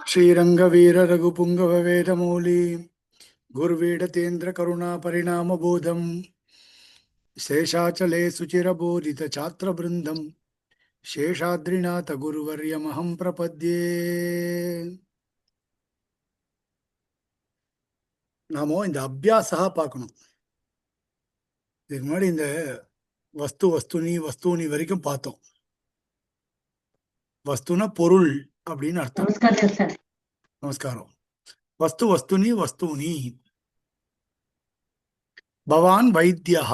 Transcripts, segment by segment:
श्रीरंगवीर रघुपुंगव वेदमौली गुरुवीडतेन्द्र करुणा परिणाम बोधम शेषाचले सुचिरबोधित छात्र बृंदम शेषाद्रिनाथ गुरुवर्यमहं प्रपद्ये. நாமோ இந்த அபியாசா பார்க்கணும். இதுக்கு முன்னாடி இந்த வஸ்துனி வரைக்கும் பார்த்தோம். வஸ்துன பொருள் அப்படின்னு அர்த்தம். நமஸ்காரம். வஸ்துனி பவான் வைத்தியா.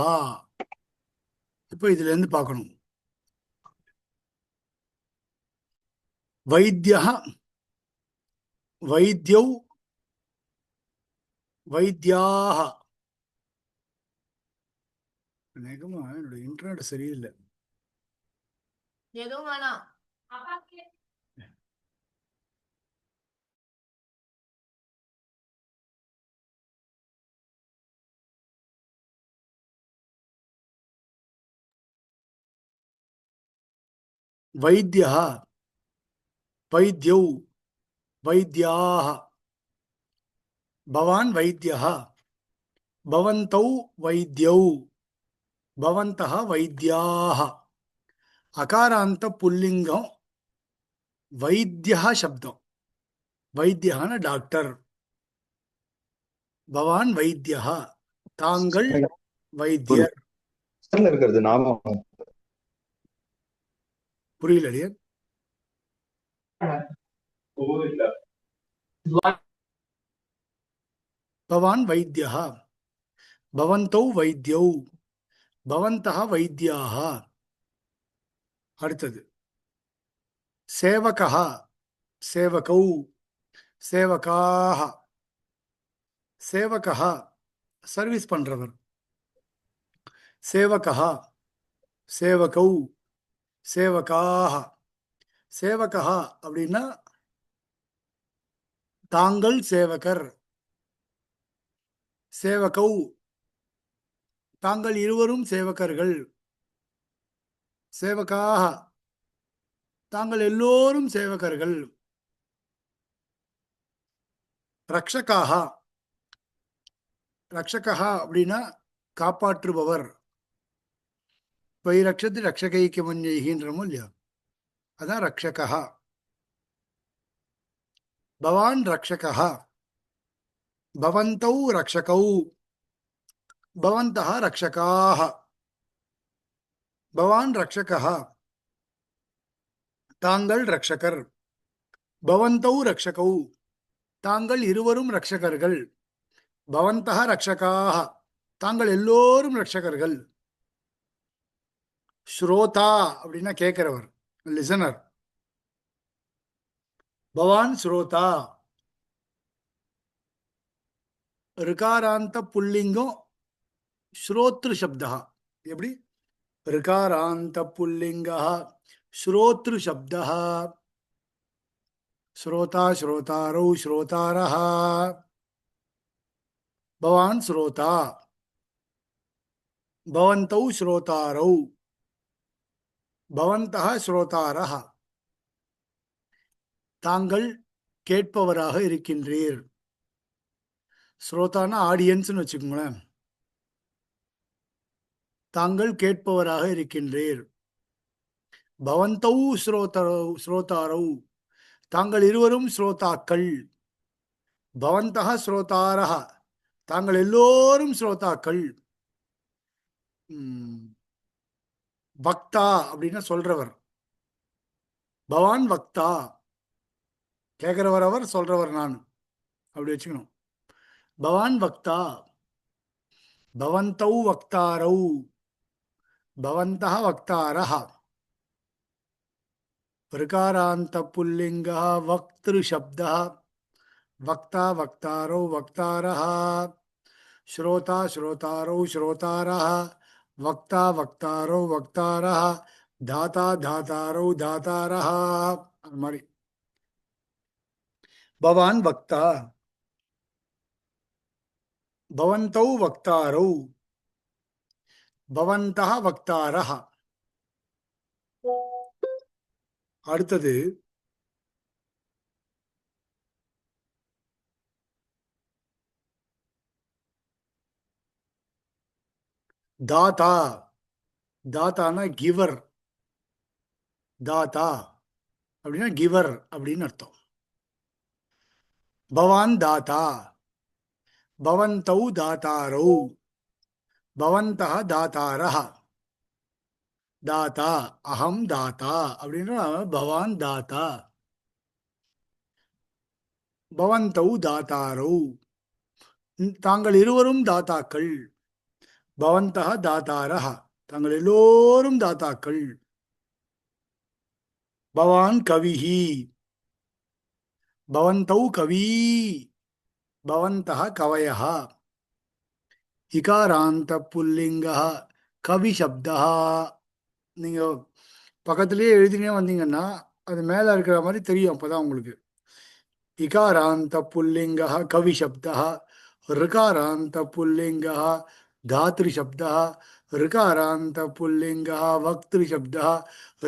இப்போ இதுல இருந்து பார்க்கணும். வைத்தியா வைத்தியௌ வைத்தியாக. அநேகமா என்னோட இன்டர்நெட் சரியில்லை. வைத்தியா வைத்தியௌ வைத்தியாக. பவான் வைத்தியா பவந்தௌ வைத்தியௌ பவந்தः வைத்தியாः. அகாராந்த புல்லிங்கம் வைத்தியா சப்தம். வைத்தியான டாக்டர். பவான் வைத்தியா தாங்கள் வைத்தியர். இருக்கிறது நாமம் புரியலையே. பவான் வைத்தியா பவந்தௌ வைத்தியௌ பவந்தः வைத்தியாः. அடுத்தது சேவகः சேவகௌ சேவகாः. சேவகः சர்வீஸ் பண்றவர். சேவகः சேவகௌ சேவகாः. சேவகः அப்படின்னா தாங்கள் சேவகர். சேவகௌ தாங்கள் இருவரும் சேவகர்கள். சேவகாக தாங்கள் எல்லோரும் சேவகர்கள். ரக்ஷகாக ரக்ஷகா அப்படின்னா காப்பாற்றுபவர். பை ரக்ஷத்து ரக்ஷகைக்கு மஞ்சைகின்றமோ இல்லையா, அதான் ரக்ஷகா. பவான் ரக்ஷகா பவந்தௌ ரக்ஷகௌ பவந்தः ரக்ஷகாः. பவான் ரக்ஷகா தாங்கள் ரக்ஷகர். பவந்தௌ ரக்ஷகௌ தாங்கள் இருவரும் ரக்ஷகர்கள். பவந்தः ரக்ஷகாः தாங்கள் எல்லோரும் ரக்ஷகர்கள். ஸ்ரோதா அப்படின்னா கேட்கிறவர், லிசனர். பவான் ஸ்ரோதா. ரிகாராந்த புல்லிங்கம் ஸ்ரோத்ரு சப்தா. எப்படி? ரிகாராந்த புல்லிங்கா ஸ்ரோத்ரு சப்தா. ஸ்ரோதா ஸ்ரோதாரௌ ஸ்ரோதாரஹ. பவான் ஸ்ரோதா பவந்தௌ ஸ்ரோதாரௌ பவந்தः ஸ்ரோதாரஹ தாங்கள் கேட்பவராக இருக்கின்றீர். ஸ்ரோதானா ஆடியன்ஸ்னு வச்சுக்கோங்களேன். தாங்கள் கேட்பவராக இருக்கின்றீர். பவந்தௌ ஸ்ரோதாரௌ தாங்கள் இருவரும் ஸ்ரோதாக்கள். பவந்தः ஸ்ரோதாரஹ தாங்கள் எல்லோரும் ஸ்ரோதாக்கள். வக்தா அப்படின்னா சொல்றவர். பவான் வக்தா கேட்கிறவர் அவர், சொல்றவர் நான், அப்படி வச்சுக்கணும். பவான் வக்தா பவந்தௌ வக்தாரௌ பவந்தः வக்தாரஹ. ரிகாராந்த புல்லிங்கः வக்த்ரு சப்தः. வக்தா வக்தாரௌ வக்தாரஹ. ஸ்ரோதா ஸ்ரோதாரௌ ஸ்ரோதாரஹ. வக்தா வக்தாரௌ வக்தாரஹ. தாதா தாதாரௌ தாதாரஹ. அது மாதிரி. பவான் வக்தா பவந்தௌ வக்தாரௌ பவந்தः வக்தாரஹ. அடுத்தது தாத்தா, தாத்தானா கிவர். தாத்தா அப்படின்னா கிவர் அப்படின்னு அர்த்தம். பவான் தாத்தா, பவந்தௌ தாத்தாரௌ, பவந்தः தாத்தாரः. தாத்தா, அகம் தாத்தா அப்படின்னா பவான் தாத்தா, பவந்தௌ தாத்தாரௌ, தாங்கள் இருவரும் தாத்தாக்கள். பவந்தः தாத்தாரः, தாங்கள் எல்லோரும் தாத்தாக்கள். பவான் கவிஹி, பவந்தௌ கவி, பவந்தः கவயः. இகாராந்த புல்லிங்கः கவி சப்தः. நீங்க பக்கத்திலேயே எழுதினே வந்தீங்கன்னா அது மேல இருக்கிற மாதிரி தெரியும். அப்பதான் உங்களுக்கு இகாராந்த புல்லிங்கः கவி சப்தः, ऋकारान्त पुल्लिङ्गः धातृशब्दः, ऋकारान्त पुल्लिङ्गः वक्तृशब्दः,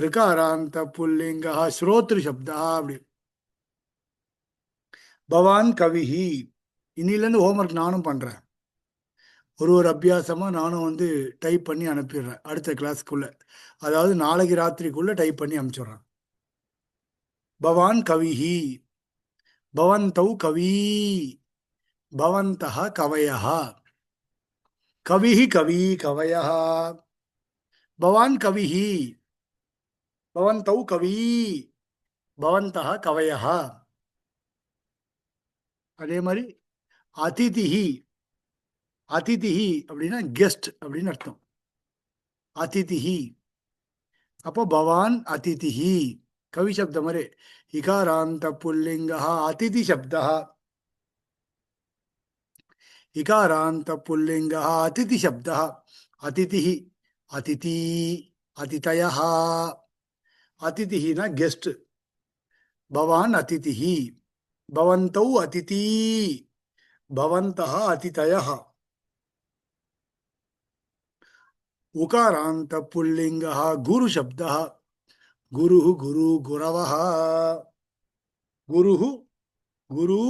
ऋकारान्त पुल्लिङ्गः श्रोतृशब्दः. அப்படி பவான் கவிஹி. இன்னிலேருந்து ஹோம்ஒர்க் நானும் பண்றேன். ஒரு அபியாசமா நானும் டைப் பண்ணி அனுப்பிடுறேன் அடுத்த கிளாஸ்க்குள்ள. அதாவது நாளைக்கு ராத்திரிக்குள்ள டைப் பண்ணி அனுப்பிச்சுடுறேன். பவான் கவிஹி, பவந்தௌ கவி, பவந்தः கவயः. கவிஹி கவி கவயः. பவான் கவிஹி, பவந்தௌ கவி, பவந்தः கவயः. அதே மாதிரி அதிதிஹி, அதிதிஹி அப்படின்னா கெஸ்ட் அப்படின்னு அர்த்தம். அதிதிஹி, அப்போ பவான் அதிதிஹி கவி சப்தம் மாதிரி. இகாராந்த புல்லிங்கः அதிதி சப்தः, இகாராந்த புல்லிங்கः அதிதி சப்தः. அதிதிஹி, அதிதி, அதிதயः. அதிதிஹினா கெஸ்ட். பவான் அதிதிஹி, பவந்தௌ அதிதி, பவந்தः அதிதயः. उकारांत पुल्लिंगः गुरु शब्दः, गुरुः गुरु गुरवः, गुरुः गुरु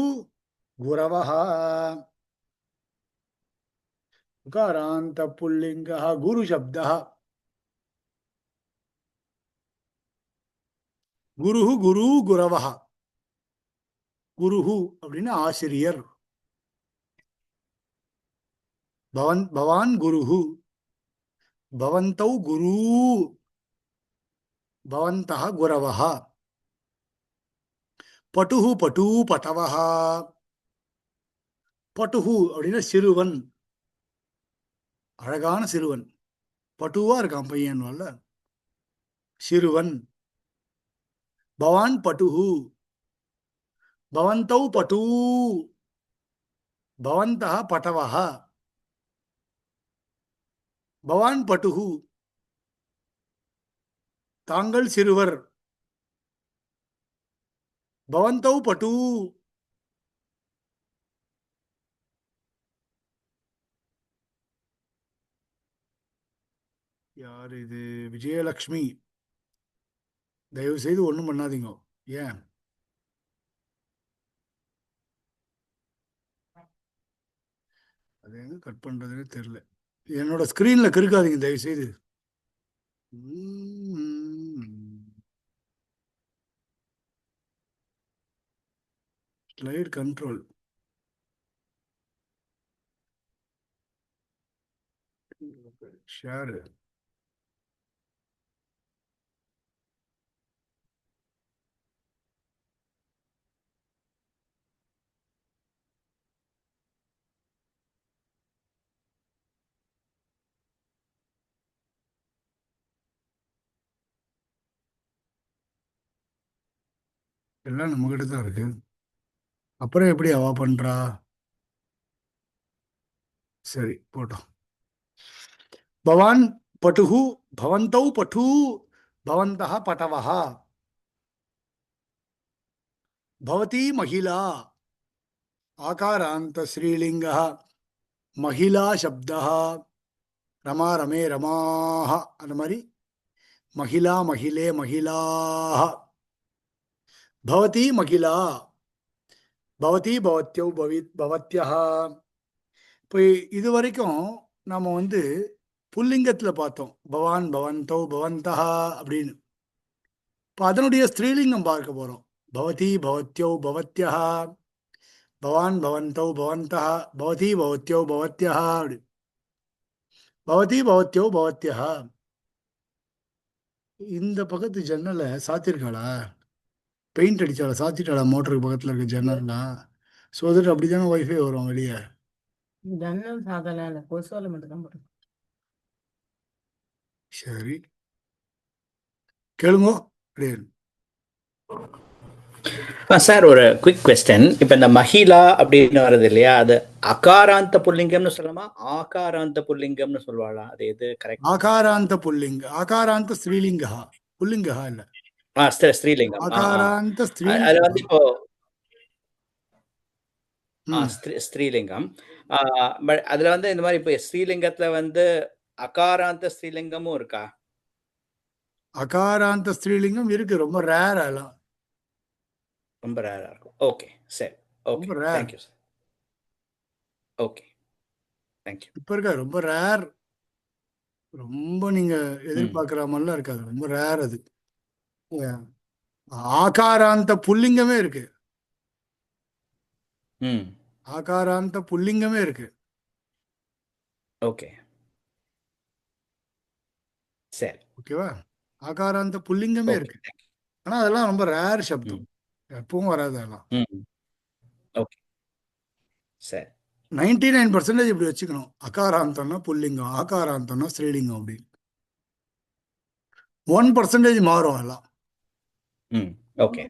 गुरवः. उकारांत पुल्लिंगः गुरु शब्दः, गुरुः गुरु गुरवः. गुरुः அப்படின்னா ஆசிரியர். பவான் குருஹு, பவந்தௌ குரு, பவந்தः குரவः. பட்டுஹு பட்டு பட்டவः. பட்டுஹு அப்படின்னா சிறுவன், அழகான சிறுவன். பட்டுவா இருக்கான் பையன், சிறுவன். பவான் பட்டுஹு, பவந்தௌ பட்டு, பவந்தः பட்டவः. பவான் பட்டுஹு, தாங்கள் சிறுவர். பவந்தௌ பட்டு, யார் இது? விஜயலட்சுமி. தயவு செய்து ஒன்றும் பண்ணாதீங்க. ஏன்? அது எங்க கட் பண்றதுன்னு தெரியல. என்னோட ஸ்கிரீன்ல கிறுக்காதீங்க தயவு செய்து. Slide control. ஷேர். எல்லாம் நம்ம கிட்ட தான் இருக்கு. அப்புறம் எப்படி அவ பண்றா? சரி போட்டோம். பவான் பட்டுஹு, பவந்தௌ பட்டு, பவந்தः பட்டவः. பவதி மகிழா, ஆகாராந்த ஸ்ரீலிங்கः மகிழா சப்தः. ரமா ரமே ரமாஹ, அந்த மாதிரி மகிழா மகிழே மகிழாஹ. பவதி மகிழா, பவதி பவத்யௌ பவத்யஹ. இப்போ இது வரைக்கும் நாம புல்லிங்கத்துல பார்த்தோம், பவான், பவந்தௌ, பவந்தஹ அப்படின்னு. இப்போ அதனுடைய ஸ்திரீலிங்கம் பார்க்க போறோம். பவதி, பவத்யௌ, பவத்யஹ, பவான், பவந்தௌ, பவந்தஹ, பவதி, பவத்யௌ, பவத்யஹ அப்படி. பவதி, பவத்யௌ, பவத்யஹ. இந்த பக்கத்து ஜன்னலை சாத்திருக்காளா? பெயிண்ட் அடிச்சாளா? சாத்திட்டாளா மோட்டருக்கு பக்கத்துல இருக்க ஜன்னல்லாம்? ஸோ தட் அப்படிதானே ஒய்ஃபை வரும் வெளியே. ஜன்னல் சாதனம் இல்லை, கொசுவலை மட்டும் தான் போட்டு. சரி, கேளுங்கோ. அப்படியே சார் ஒரு குவிக் கொஸ்டின். இப்போ இந்த மஹிலா அப்படின்னு வருது இல்லையா, அது அகாராந்த புல்லிங்கம்னு சொல்லலாமா, ஆகாராந்த புல்லிங்கம்னு சொல்லுவாளா? அது எது கரெக்ட்? ஆகாராந்த புல்லிங்க, ஆகாராந்த ஸ்ரீலிங்கா, புல்லிங்கா இல்ல, ஸ்ரீலிங்கம். ஆகாராந்த அது ஸ்திரீலிங்கம். வந்து இப்போ ம். ஸ்ரீலிங்கம். பட் அதுல வந்து இந்த மாதிரி இப்போ ஸ்ரீலிங்கத்துல வந்து அகாராந்த ஸ்ரீலிங்கமும் இருக்கா? அகாராந்த ஸ்திரீலிங்கம் இருக்கு, ரொம்ப ரேர். அதெல்லாம் ரொம்ப ரேரா இருக்கும். ஓகே, சரி, ஓகே, ரொம்ப rare. Thank you sir. Okay, thank you. இப்ப இருக்கா, ரொம்ப ரேர். ரொம்ப நீங்க எதிர்பார்க்கிற மாதிரிலாம் இருக்காது, ரொம்ப ரேர் அது. ஆகாராந்த புல்லிங்கமே இருக்கு, ம், ஆகாராந்த புல்லிங்கமே இருக்கு. ஓகே, சரி, ஓகேவா? ஆகாராந்த புல்லிங்கமே ஓகே, இருக்கு. தேங்க்யூ. ஆனா அதெல்லாம் ரொம்ப ரேர் சப்தம், ம், எப்பவும் வராது அதெல்லாம். ம், ஓகே, சரி. 99% இப்படி வச்சுக்கணும். அகாராந்தம்னா புல்லிங்கம், ஆகாராந்தம்னா ஸ்ரீலிங்கம் அப்படின்னு. 1% மாறும் எல்லாம். ம், ஓகே,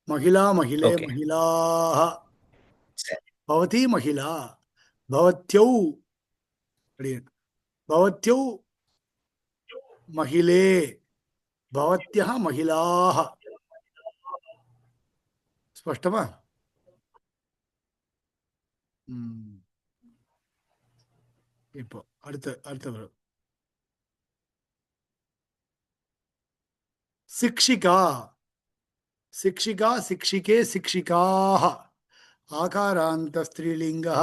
மகிழா, மகிழே, ஓகே, மகிழாஹ, சரி, பவதி மகிழா, பவத்யௌ அப்படின்னு, பவத்யௌ மகிழே, பவத்யஹ மகிழாஹ. ஸ்பஷ்டமா? ம். இப்போ அடுத்த வரும். शिक्षिका, शिक्षिका, शिक्षिके, शिक्षिकाः, आकारान्त स्त्रीलिङ्गः,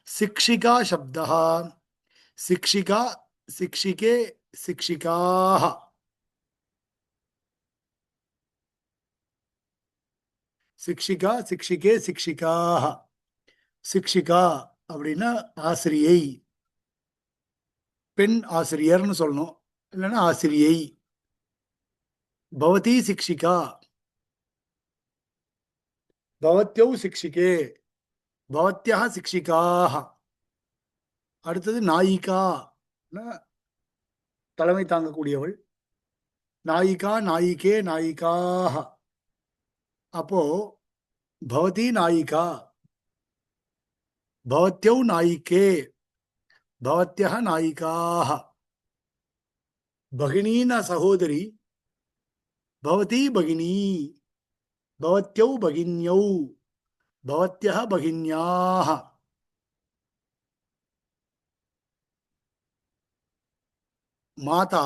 शिक्षिका शब्दः, शिक्षिका, शिक्षिके, शिक्षिकाः, शिक्षिका, शिक्षिके, शिक्षिकाः. शिक्षिका அப்படின்னா ஆசிரியை, பெண் ஆசிரியர்னு சொல்லணும், இல்லைன்னா ஆசிரியை. பவதி शिक्षिका, பவத்யௌ शिक्षिके, பவத்யஹ शिक्षिकाः. அடுத்தது நாயிகா, தலைமை தாங்கக்கூடியவள். நாயிகா, நாயிகே, நாயிகாஹ. அப்போ பவதி நாயிகா, பவத்யௌ நாயிகே, பவத்யஹ நாயிகாஹ. பகினீன சகோதரி, பவதி பகினீ, பவத்யௌ பகின்யௌ, பவத்யஹ பகின்யாஹ. மாதா,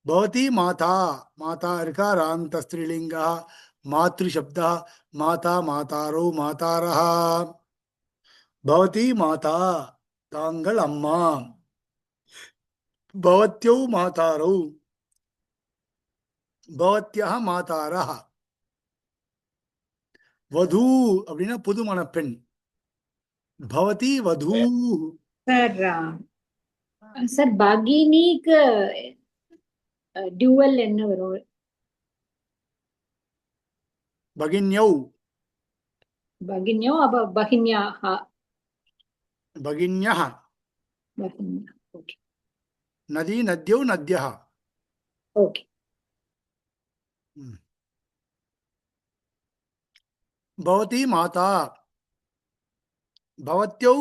பவதி மாதா, மாதா இருக்கா ராந்த ஸ்திரீலிங்கா, மாத்ரு சப்தா, மாதா, மாதாரோ, மாதாரஹ. பவதி மாதா, தாங்கள் அம்மா. பவத்யௌ மாதாரௌ, பவத்யஹ மாதாரஹ. வது அப்படின்னா புதுமண பெண், பவதி வது. சார் சார் பகினிக்கு டியூவல் என்ன வரும்? பகின்யௌ, பகின்யோ அப்ப பகின்யாஹ. பகின்யஹ. பகின்யா. ஓகே நதி, நத்யௌ, நத்யஹ. ஓகே. பவதி மாதா, பவத்யௌ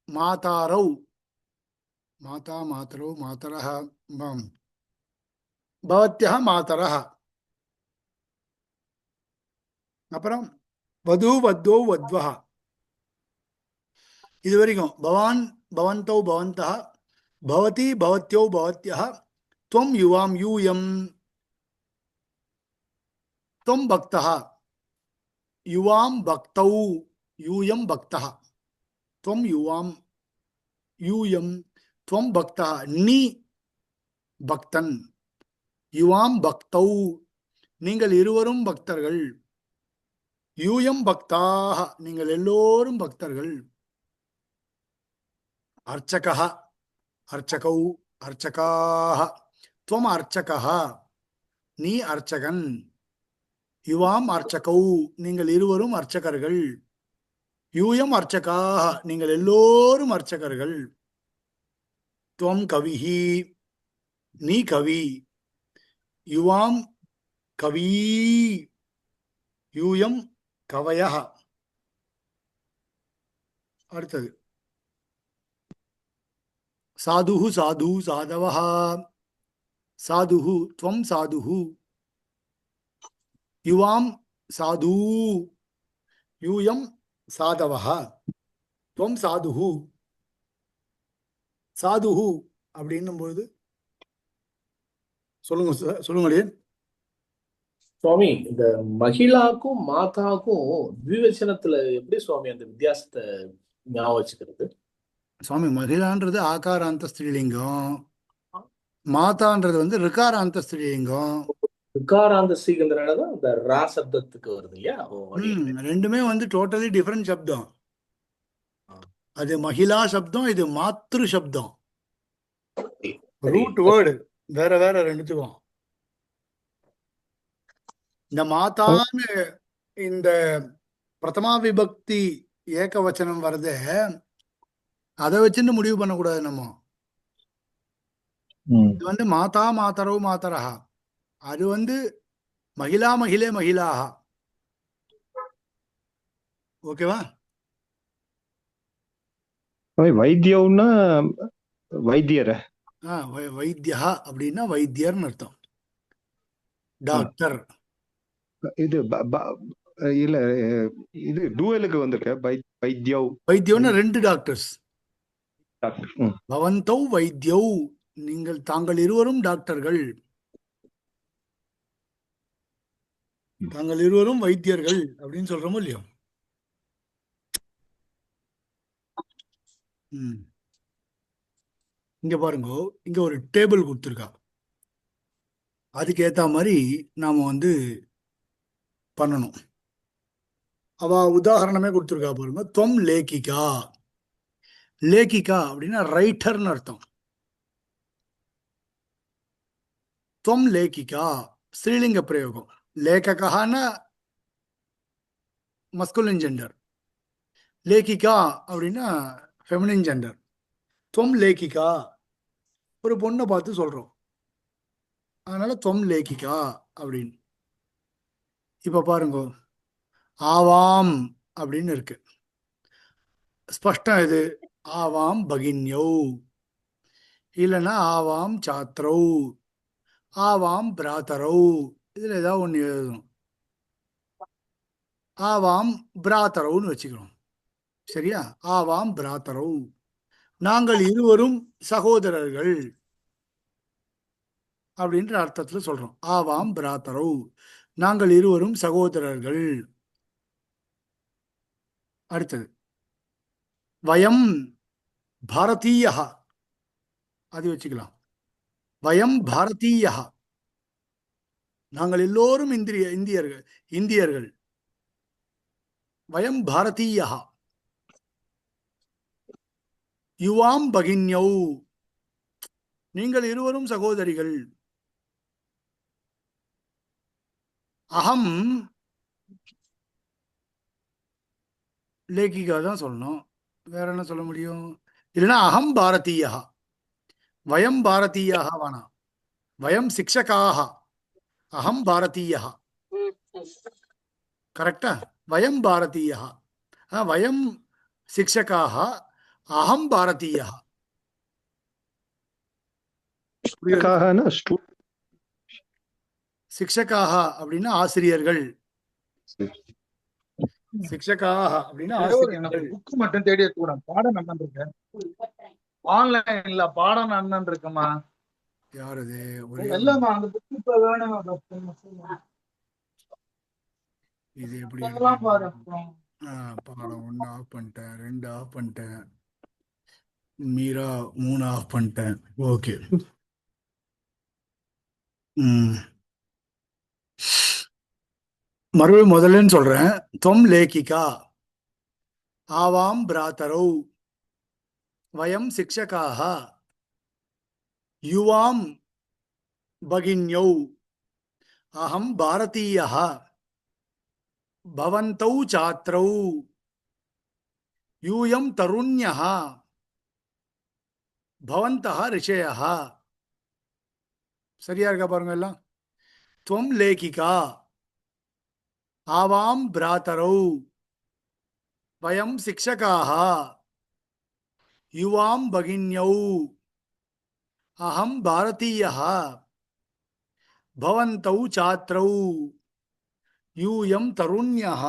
மாதாரௌ, மாதா, மாதரௌ, மாதரஹ, பவத்யஹ மாதரஹ. அப்புறம் வது, வத்வௌ, வத்வஹ. இது வரைக்கும் பவான், பவந்தௌ, பவந்தஹ, பவதி, பவத்யௌ, பவத்யஹ, त्वं युवां यूयं, त्वं भक्तः, युवां भक्तौ, यूयं भक्तः, त्वं युवां यूयं, துவம் பக்தா, நீ பக்தன். யுவாம் பக்தௌ, நீங்கள் இருவரும் பக்தர்கள். யூயம் பக்தாக, நீங்கள் எல்லோரும் பக்தர்கள். அர்ச்சகः, அர்ச்சகௌ, அர்ச்சகாः. துவம் அர்ச்சகः, நீ அர்ச்சகன். யுவாம் அர்ச்சகௌ, நீங்கள் இருவரும் அர்ச்சகர்கள். யூயம் அர்ச்சகாः, நீங்கள் எல்லோரும் அர்ச்சகர்கள். துவம் கவிஹி, நீ கவி. யுவாம் கவி, யூயம் கவயः. அடுத்தது சாதுஹு, சாது, சாதவः. சாதுஹு, துவம் சாதுஹு. யுவாம் சாது, யூயம் சாதவः. துவம் சாதுஹு. சாதுஹு அப்படின்னும் பொழுது சொல்லுங்க சொல்லுங்களே. சுவாமி, இந்த மகிழாக்கும் மாதாக்கும் த்விவச்சனத்துல எப்படி சுவாமி அந்த வித்தியாசத்தை ஞாபகம் வச்சுக்கிறது? சுவாமி, மகிழான்றது ஆகாராந்த ஸ்திரீலிங்கம், மாதான்றது வந்து ரிகாராந்த ஸ்திரீலிங்கம். விகாராந்த ஸ்ரீகந்தனாலதான் இந்த ரா சப்தத்துக்கு வருது இல்லையா? ரெண்டுமே வந்து டோட்டலி டிஃபரெண்ட் சப்தம். அது மகிழா சப்தம், இது மாத்ரு சப்தம். ரூட் வேர்டு வேற வேற ரெண்டுத்துக்கும். இந்த மாதான்னு இந்த பிரதமா விபக்தி ஏகவச்சனம் வருது, அதை வச்சுன்னு முடிவு பண்ணக்கூடாது நம்ம. இது வந்து மாதா மாதரோ மாதரஹா, அது வந்து மகிழா மகிழே மகிழாஹா. ஓகேவா? வைத்தியம்னா வைத்தியர, வைத்தியா அப்படின்னா வைத்தியர்னு அர்த்தம், டாக்டர். இது இல்ல, இது டூவலுக்கு வந்திருக்க வைத்தியவ். வைத்தியம்னா ரெண்டு டாக்டர்ஸ். டாக்டர். பவந்தௌ வைத்தியௌ, நீங்கள் தாங்கள் இருவரும் டாக்டர்கள், தாங்கள் இருவரும் வைத்தியர்கள் அப்படின்னு சொல்றோமோ இல்லையோ. இங்க பாருங்க, இங்க ஒரு டேபிள் கொடுத்துருக்கா. அதுக்கு ஏத்த மாதிரி நாம வந்து பண்ணணும். அவ உதாரணமே கொடுத்துருக்கா பாருங்க. துவம் லேகிகா. லேகிகா அப்படின்னா ரைட்டர்னு அர்த்தம். துவம் லேகிகா ஸ்ரீலிங்க பிரயோகம். லேககான மஸ்குலின் ஜெண்டர், லேகிகா அப்படின்னா ஃபெமினின் ஜெண்டர். துவம் லேகிகா, ஒரு பொண்ணை பார்த்து சொல்றோம், அதனால துவம் லேகிகா அப்படின்னு. இப்ப பாருங்க, ஆவாம் அப்படின்னு இருக்கு, ஸ்பஷ்டம். இது ஆவாம் பகின்யௌ, இல்லைன்னா ஆவாம் சாத்ரௌ, ஆவாம் பிராத்தரௌ, இதுல ஏதாவது ஒண்ணு எழுதணும். ஆவாம் பிராத்தரவுன்னு வச்சுக்கிறோம், சரியா? ஆவாம் பிராத்தரௌ, நாங்கள் இருவரும் சகோதரர்கள் அப்படின்ற அர்த்தத்துல சொல்றோம். ஆவாம் பிராத்தரௌ, நாங்கள் இருவரும் சகோதரர்கள். அடுத்தது வயம் பாரதீயா, அது வச்சுக்கலாம். வயம் பாரதீயா, நாங்கள் எல்லோரும் இந்தியர்கள். வயம் பாரதீயா. யுவாம் பகின்யௌ, நீங்கள் இருவரும் சகோதரிகள். அகம் லேகிகா தான் சொல்லணும், வேற என்ன சொல்ல முடியும்? இல்லைன்னா அகம் பாரதீயா. வயம் பாரதீயா வேணாம், வயம் சிக்ஷகாக, அகம் பாரதீயா. கரெக்டா? வயம் பாரதீயா, வயம் சிக்ஷகாக, அகம் பாரதீயா. சிக்ஷகாக அப்படின்னா ஆசிரியர்கள். சிக்ஷகாக அப்படின்னா ஆசிரியர்கள். புக் மட்டும் தேடி கூட பாடம் அண்ணன் இருக்கேன், ஆன்லைன்ல பாடம் அண்ணன் இருக்குமா? யார் அது? இல்லம்மா, அந்த புக் இப்ப வேணும். இது எப்படி? பாடம் பாடம் 1 ஆஃப் பண்ணிட்டேன், 2 ஆஃப் பண்ணிட்டேன். மீரா 3 ஆஃப் பண்ணிட்டேன். ஓகே. ம் மறுபடியும் முதல்லன்னு சொல்றேன். தொம் லேகிகா ஆவாம் பிராத்தரௌ வயம் சிக்ஷகாः யுவாம் பகின்யௌ அஹம் பாரதீயः பவந்தௌ சாத்ரௌ யூயம் தருண்யः பவந்தः ரிஷயः. சரியா இருக்கா பாருங்க எல்லாம். त्वं लेखिका आवां भ्रातरौ वयं शिक्षकाः युवां भगिन्यौ अहं भारतीयः भवन्तौ छात्रौ यूयं तरुण्यः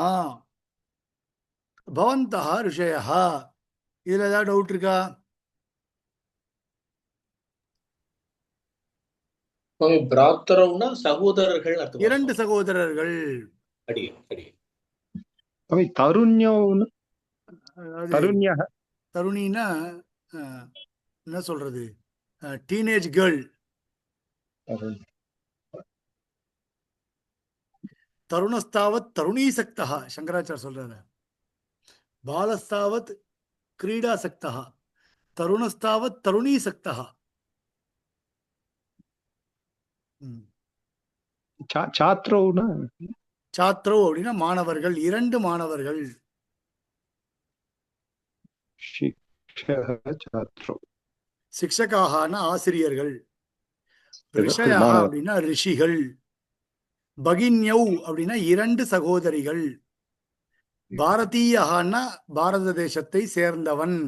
भवन्तः ऋषयः. இதுல ஏதாவது டவுட் இருக்கா? சுவாமி பிராத்தரவுனா சகோதரர்கள் அர்த்தமா 2 சுவாமி? சகோதரர்கள். அடியே அடியே. சுவாமி தருண்யம்னு அதாவது தருண்யா தருணின்னா என்ன சொல்றது, டீனேஜ் கேர்ள். தருணஸ்தாவத் தருணீசக்தா சங்கராச்சார் சொல்றாரு. பாலஸ்தாவத் கிரீடாசக்தா தருணஸ்தாவத் தருணீசக்தா. சாத்ரௌனா சாத்ரோ அப்படின்னா மாணவர்கள், 2 மாணவர்கள். சாத்ரௌ சிக்ஷகாகனா ஆசிரியர்கள். ரிஷயா மாணவர். அப்படின்னா ரிஷிகள். பகின்யௌ அப்படின்னா 2 சகோதரிகள். பாரதீயகான்னா பாரத தேசத்தை சேர்ந்தவன்.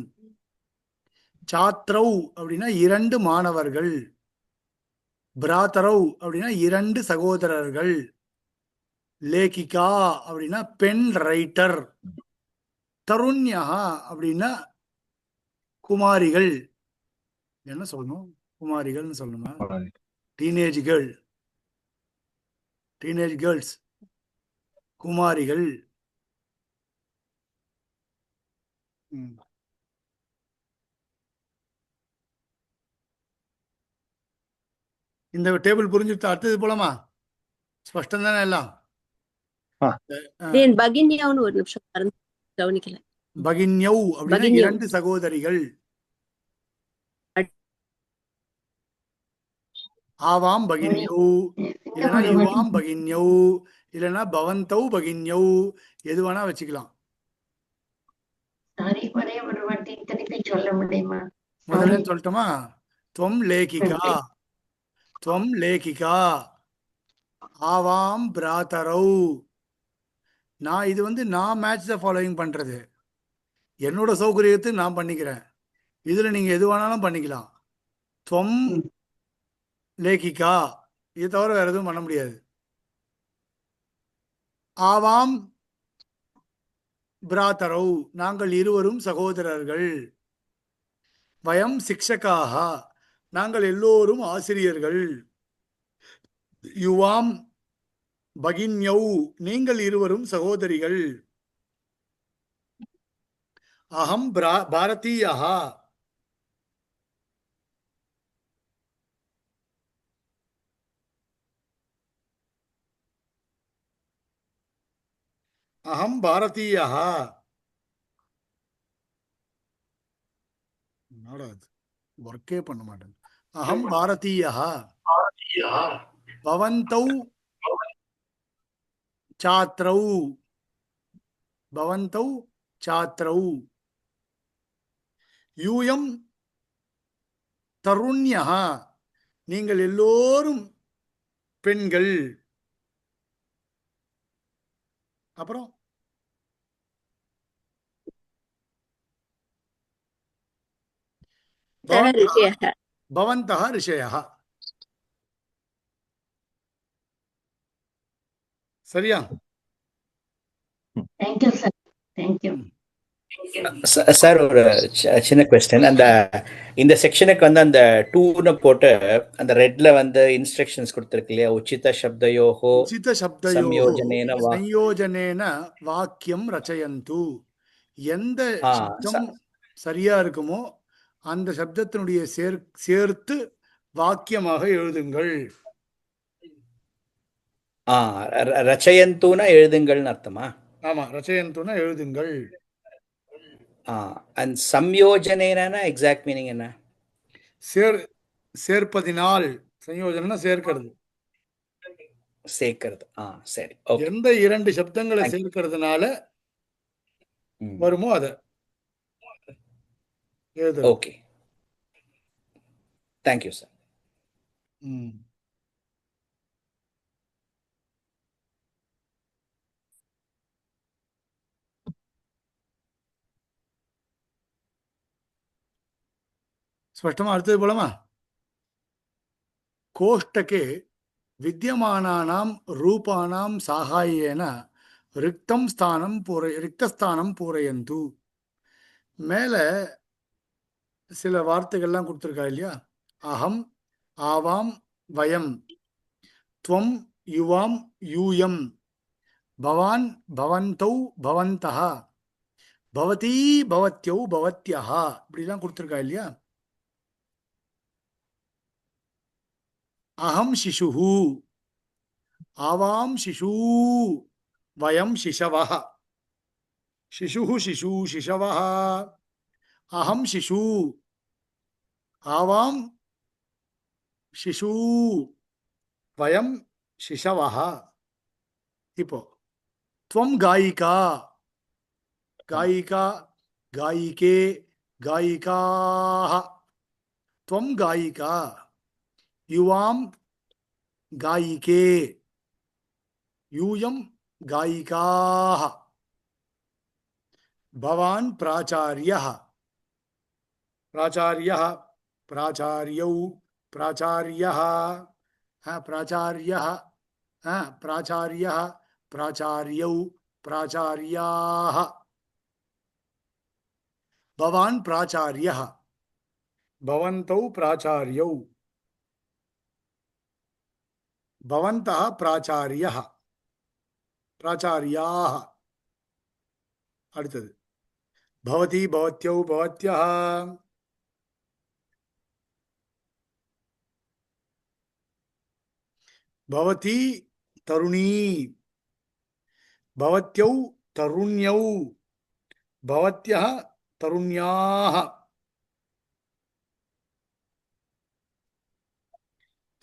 சாத்ரௌ அப்படின்னா 2 மாணவர்கள். பிராத்தரௌ அப்படின்னா 2 சகோதரர்கள். லேகிகா அப்படின்னா பெண் ரைட்டர். தருண்யா அப்படின்னா குமாரிகள். என்ன சொல்லணும், குமாரிகள்னு சொல்லணுமா? டீனேஜ் கேர்ள், டீனேஜ் கேர்ள்ஸ், குமாரிகள். இந்த டேபிள் புரிஞ்சுட்டு அடுத்தது போலாமா? ஸ்பஷ்டம் தானே எல்லாம்? பகின்யாவுன்னு ஒரு நிமிஷம் கவனிக்கல. பகின்யௌ அப்படின்னா பகின்யௌ. 2 சகோதரிகள். ஆவாம் பகின்யௌ இல்லைன்னா யுவாம் பகின்யௌ இல்லைன்னா பவந்தௌ பகின்யௌ, எது வேணா வச்சுக்கலாம். சாரி, ஒரே ஒரு வாட்டி திருப்பி சொல்ல முடியுமா? முதல்ல சொல்லட்டுமா? त्वं लेखिका त्वं लेखिका ஆவாம் பிராத்தரௌ. நான் இது வந்து நான் மேட்ச் த ஃபாலோயிங் பண்றது, என்னோட சௌகரியத்தை நான் பண்ணிக்கிறேன். இதுல நீங்க எது வேணாலும் பண்ணிக்கலாம். त्वं லேகிகா, இது தவிர வேற எதுவும் பண்ண முடியாது. ஆவாம் பிராத்தரௌ, நாங்கள் இருவரும் சகோதரர்கள். வயம் சிக்ஷகாக, நாங்கள் எல்லோரும் ஆசிரியர்கள். யுவாம் பகின்யௌ, நீங்கள் இருவரும் சகோதரிகள். அகம் பாரதீயா, அகம் பாரதீயா. ஒர்க்கே பண்ண மாட்டேன். அகம் பாரதீயா பவந்தௌ சாத்ரௌ, பவந்தௌ சாத்ரௌ யூயம் தருண்யா, நீங்கள் எல்லோரும் பெண்கள். அப்புறம் பவந்தः ரிஷயः. சரியா? Thank you sir, thank you. சார் ஒரு சின்ன கொஸ்டின். அந்த இந்த செக்ஷனுக்கு வந்து அந்த 2ன்னு போட்டு அந்த ரெட்ல வந்து இன்ஸ்ட்ரக்ஷன்ஸ் கொடுத்திருக்கு இல்லையா? உச்சித சப்தயோஹோ உச்சித சப்தயோஹோ சம்யோஜனேன வாக்கியம் ரச்சயந்து. எந்த சப்தம் சரியா இருக்குமோ அந்த சப்தத்தினுடைய சேர்த்து வாக்கியமாக எழுதுங்கள். ரச்சயந்தூனா எழுதுங்கள்னு அர்த்தமா? ஆமா, ரச்சயந்துனா எழுதுங்கள். அண்ட் சம்யோஜனேனா எக்ஸாக்ட் மீனிங் என்ன? சேர்ப்பதினால். சம்யோஜனா சேர்க்கிறது. சேர்க்கிறது. சரி. எந்த 2 சப்தங்களை சேர்க்கிறதுனால வருமோ அத எழுது. Okay, thank you sir. ஸ்பஷ்டமா அடுத்தது போலமா? கோஷ்டகே வித்யமானானாம் ரூபானாம் சாகாயேன ரிக்தஸ்தானம் பூரயந்து. மேல சில வார்த்தைகள்லாம் கொடுத்துருக்கா இல்லையா? அகம், ஆவாம், வயம், துவம், யுவாம், யூயம், பவான், பவந்தௌ, பவந்தஹ, பவதி, பவத்யௌ, பவத்யஹ, இப்படிலாம் கொடுத்துருக்கா இல்லையா? அகம் சிசுஹு, ஆவாம் சிசு, வயம் சிசவஹ, சிசுஹு சிசு சிசவஹ, அகம் சிசு, ஆவாம் சிசு, வயம் சிசவஹ. இப்போ துவம் காயிகா, காயிகா, காயிகே, காயிகாஹ, துவம் காயிகா, யுவாம் காயிகே, யூயம் காயிகாஹ, பவான் பிராச்சாரியः, பிராச்சாரியः, பிராச்சாரியௌ, பிராச்சாரியः, பிராச்சாரியः, பிராச்சாரியः, பிராச்சாரியௌ, பிராச்சாரியாः, பவான் பிராச்சாரியः, பவந்தௌ பிராச்சாரியௌ, பவந்தः பிராச்சாரியः, பிராச்சாரியாः. அடுத்தது பவதி, பவத்யௌ, பவத்யஹ, பவதி தருணீ, பவத்யௌ தருண்யௌ, பவத்யஹ தருண்யாஹ.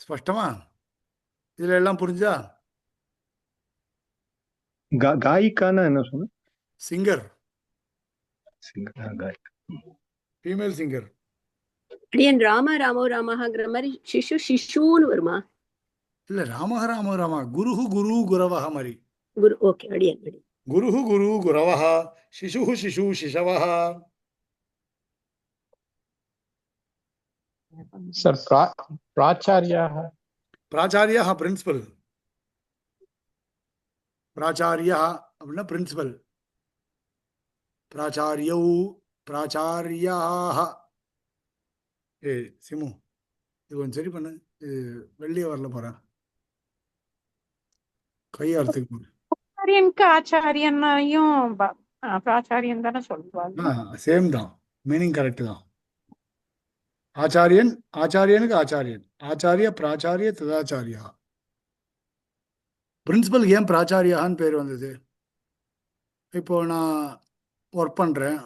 ஸ்பஷ்டமா? இதுல எல்லாம் புரிஞ்சா? காயிக்கானா என்ன சொன்ன? சிங்கர், காயிக்கா. Female singer. அடியன் ராம ராமோ ராமஹாங்கிற மாதிரி சிஷுன்னு வருமா? இல்ல, ராமஹ ராம ராமா, குருஹு குரு குரவஹ மாதிரி. குரு. ஓகே, அடியன். குருஹு குரு குரவஹ, சிசுஹு சிசு சிசவஹ. சார் பிராச்சாரியாः. பிராச்சாரியா பிரின்சிபல். பிராச்சாரியா அப்படின்னா பிரின்சிபல். பிராச்சாரியௌ, பிராச்சாரியாஹ. சிமு, இது கொஞ்சம் சரி பண்ணு. இது வெளியே வரல போறேன், கையாளத்துக்கு போறேன். ஆச்சாரியன்னையும் பிராச்சாரியன் தானே சொல்லுவாங்க. சேம் தான், மீனிங் கரெக்ட் தான். ஆச்சாரியன், ஆச்சாரியனுக்கு ஆச்சாரியன், ஆச்சாரிய, பிராச்சாரிய, ததாச்சாரியா. பிரின்சிபல் ஏன் பிராச்சாரியான்னு பேர் வந்தது? இப்போ நான் ஒர்க் பண்ணுறேன்.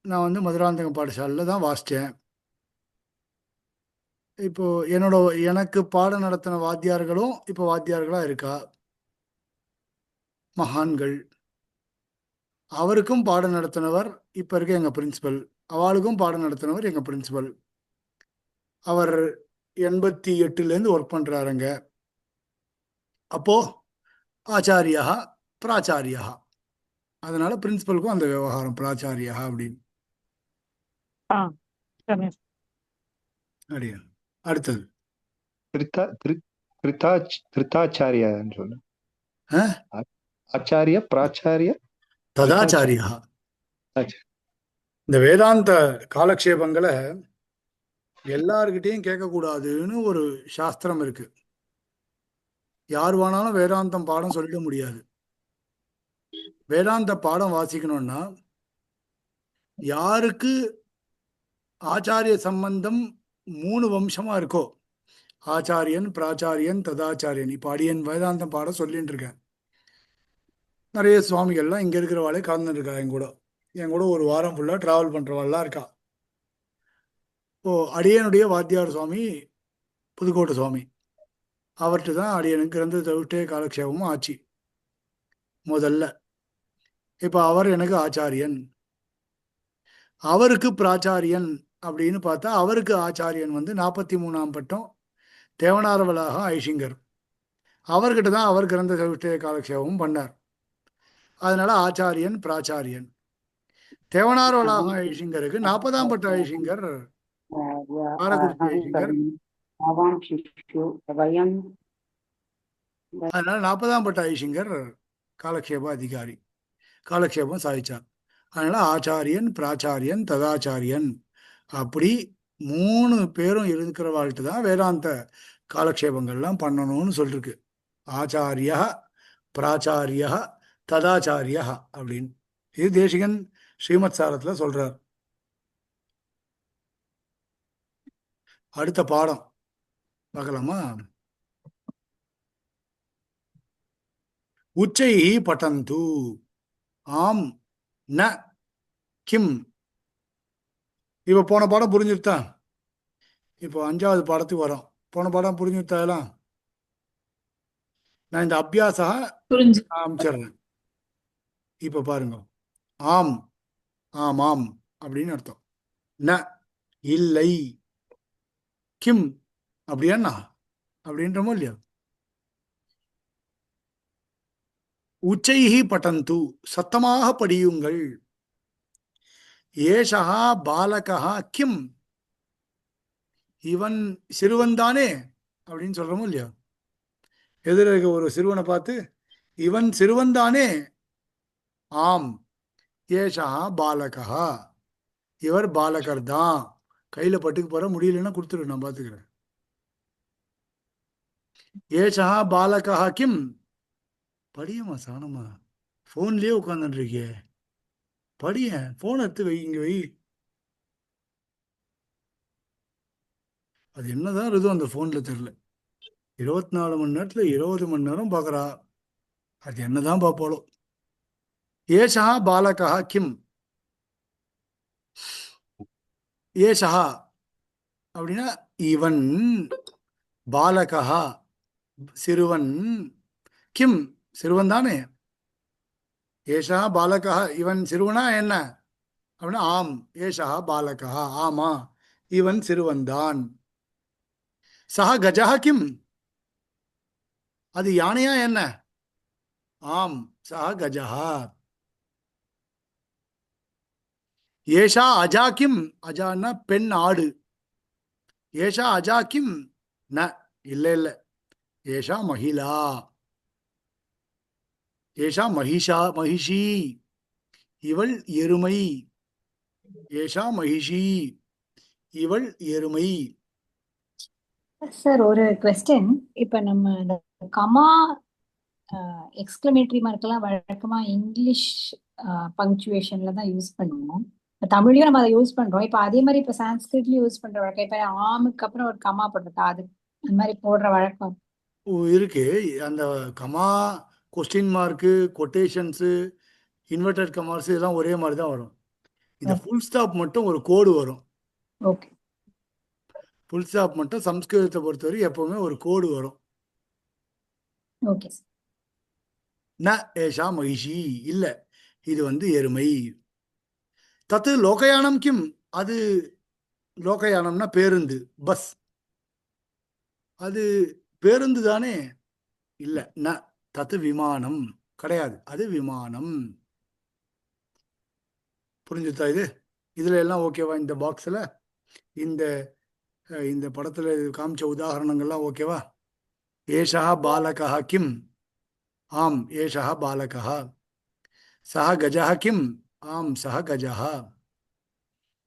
நான் வந்து மதுராந்தகம் பாடசாலையில் தான் வாசித்தேன். இப்போ எனக்கு பாடம் நடத்தின வாத்தியார்களும் இப்போ வாத்தியார்களாக இருக்கா, மகான்கள். அவருக்கும் பாடம் நடத்தினவர் இப்போ இருக்க எங்கள் பிரின்சிபல், அவளுக்கும் பாடம் நடத்தினவர் எங்கள் பிரின்சிபல். அவர் 88லேருந்து ஒர்க் பண்ணுறாருங்க. அப்போ ஆச்சாரியா, பிராச்சாரியா, அதனால பிரின்சிபலுக்கும் அந்த விவகாரம் பிராச்சாரியா அப்படின்னு. அப்படியா? அடுத்தது திருத்தாச்சாரியான்னு சொன்ன. ஆச்சாரிய, பிராச்சாரிய, ததாச்சாரியா. இந்த வேதாந்த காலக்ஷேபங்களை எல்லார்கிட்டையும் கேட்கக்கூடாதுன்னு ஒரு சாஸ்திரம் இருக்கு. யார் வேணாலும் வேதாந்தம் பாடம் சொல்லிட முடியாது. வேதாந்த பாடம் வாசிக்கணும்னா யாருக்கு ஆச்சாரிய சம்பந்தம் 3 வம்சமா இருக்கோ, ஆச்சாரியன், பிராச்சாரியன், ததாச்சாரியன். இப்ப அடியன் வேதாந்தம் பாட சொல்லிட்டு இருக்கேன். நிறைய சுவாமிகள்லாம் இங்க இருக்கிறவாளே கலந்துட்டு இருக்கா. என் கூட ஒரு வாரம் ஃபுல்லா டிராவல் பண்றவாள்லாம் இருக்கா. இப்போ அடியனுடைய வாத்தியார் சுவாமி புதுக்கோட்டை சுவாமி, அவர்கிட்ட தான் அடியனுக்கு கிரந்தத்தை விட்டே காலக்ஷேபமும் ஆச்சு முதல்ல. இப்ப அவர் எனக்கு ஆச்சாரியன். அவருக்கு பிராச்சாரியன் அப்படின்னு பார்த்தா, அவருக்கு ஆச்சாரியன் வந்து 43ஆம் பட்டம் தேவனார வளாகம் ஐஷிங்கர். அவர்கிட்ட தான் அவர் கிரந்த விட்டே காலக்ஷேபமும் பண்ணார். அதனால ஆச்சாரியன் பிராச்சாரியன். தேவனார வளாகம் ஐஷிங்கருக்கு 40ஆம் பட்ட ஐஷிங்கர் காரக்குறிச்சி ஐஷிங்கர். அதனால 40ஆம் பட்ட ஐஷிங்கர் காலக்ஷேப அதிகாரி, காலக்ஷேபம் சாதிச்சார். அதனால ஆச்சாரியன், பிராச்சாரியன், ததாச்சாரியன் அப்படி 3 பேரும் இருக்கிற வாழ்த்து தான் வேதாந்த காலக்ஷேபங்கள்லாம் பண்ணணும்னு சொல்லிருக்கு. ஆச்சாரியா, பிராச்சாரியா, ததாச்சாரியா அப்படின்னு. இது தேசிகன் ஸ்ரீமத் சாரத்துல சொல்றார். அடுத்த பாடம் பார்க்கலாமா? உச்சை பட்டந்து ஆம் ந கிம். இப்ப போன பாடம் புரிஞ்சுட்டா? இப்போ 5வது பாடத்துக்கு வரோம். போன பாடம் புரிஞ்சுட்டா எல்லாம்? நான் இந்த அபியாசா அமைச்சிடுறேன். இப்ப பாருங்க, ஆம் ஆமாம் அப்படின்னு அர்த்தம். ந இல்லை, கிம் அப்படின்னா அப்படின்றமோ இல்லையா? உச்சைஹி பட்டந்து, சத்தமாக படியுங்கள். ஏஷா பாலகா கிம், இவன் சிறுவன் தானே அப்படின்னு சொல்றோமோ இல்லையா? எதிர இருக்க ஒரு சிறுவனை பார்த்து இவன் சிறுவன் தானே. ஆம், ஏஷா பாலகா, இவர் பாலகர் தான். கையில பட்டுக்கு போற, முடியலன்னா கொடுத்துரு, நான் பாத்துக்கிறேன். ஏஷா பாலகா கிம். படியம்மா சாணமா, போன்லயே உட்கார்ந்துட்டு இருக்கே, படிய. போன் எடுத்து வை, இங்க வை. அது என்னதான் இருக்கும் அந்த போன்ல தெரியல. 24 மணி நேரத்துல 20 மணி நேரம் பாக்குறா. அது என்னதான் பாப்பாளோ. ஏஷா பாலகா கிம். ஏஷா அப்படின்னா இவன், பாலகா சிறுவன், கிம் சிறுவன் தானே. ஏஷா பாலகா, இவன் சிறுவனா என்ன அப்படின்னா, ஆம் ஏஷா பாலகா, ஆமா இவன் சிறுவன்தான். சஹ கஜா கிம், அது யானையா என்ன? ஆம் சஹ கஜா. ஏஷா அஜா கிம், அஜான்னா பெண் ஆடு. ஏஷா அஜா கிம் ந, இல்ல இல்ல. ஏஷா மகிழா, ஏஷா மகிஷா, மகிஷி இவள் எருமை. ஏஷா மகிஷி, இவள் எருமை. சார் ஒரு கொஸ்டின். இப்ப நம்ம இந்த கமா எக்ஸ்கிளமேட்டரி மார்க்கெல்லாம் வழக்கமா இங்கிலீஷ் பங்க்சுவேஷன்ல தான் யூஸ் பண்ணுவோம். இப்ப தமிழ்லயும் நம்ம அதை யூஸ் பண்றோம். இப்ப அதே மாதிரி இப்ப சான்ஸ்கிரிட்லயும் யூஸ் பண்ற வழக்கம். இப்ப ஆமுக்கு அப்புறம் ஒரு கமா போட்டிருக்கா, அது அந்த மாதிரி போடுற வழக்கம் இருக்கு. அந்த comma, question mark, quotations, inverted commas இதெல்லாம் ஒரே மாதிரி தான் வரும். இந்த ஃபுல் ஸ்டாப் மட்டும் ஒரு கோடு வரும். ஓகே. ஃபுல் ஸ்டாப் மட்டும் சம்ஸ்கிருதத்தை பொறுத்தவரை எப்பவுமே ஒரு கோடு வரும். ஓகே. ந ஏஷா மகிஷி, இல்ல இது வந்து எருமை. தத்து லோகயானம் கிம், அது லோகயானம்னா பேருந்து, பஸ். அது பேருந்து தானே? இல்ல. ந தத்து விமானம், கிடையாது, அது விமானம். புரிஞ்சுதா? இதுல எல்லாம் ஓகேவா? இந்த பாக்ஸ்ல இந்த படத்துல காமிச்ச உதாரணங்கள்லாம் ஓகேவா? ஏஷா பாலகா கிம், ஆம் ஏஷா பாலகா. சஹ கஜா கிம், ஆம் சஹ கஜா.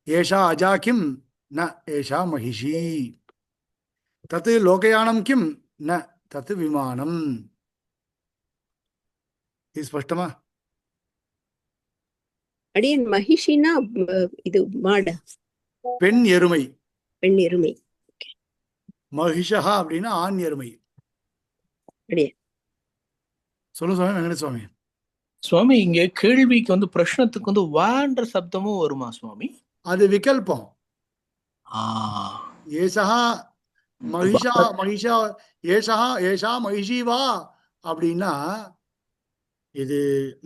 ஏஷா அஜா கிம் ந ஏஷா மகிஷி. தத் லோகயானம் கிம் ந தத் விமானம். இது ஸ்பஷ்டமா? அடியன் மகிஷினா இது மாடு, பெண் எருமை. பெண் எருமை. மகிஷா அப்படின்னா ஆண் எருமை. அடியன் சொல்லு சுவாமி வெங்கட சுவாமி. சுவாமி இங்க கேள்விக்கு வந்து பிரஷ்னத்துக்கு வந்து வான்ற சப்தமும் வருமா சுவாமி? அது விகல்பம். ஏஷா மகிஷா மகிஷா ஏஷா ஏஷா மகிஷி வா அப்படின்னா இது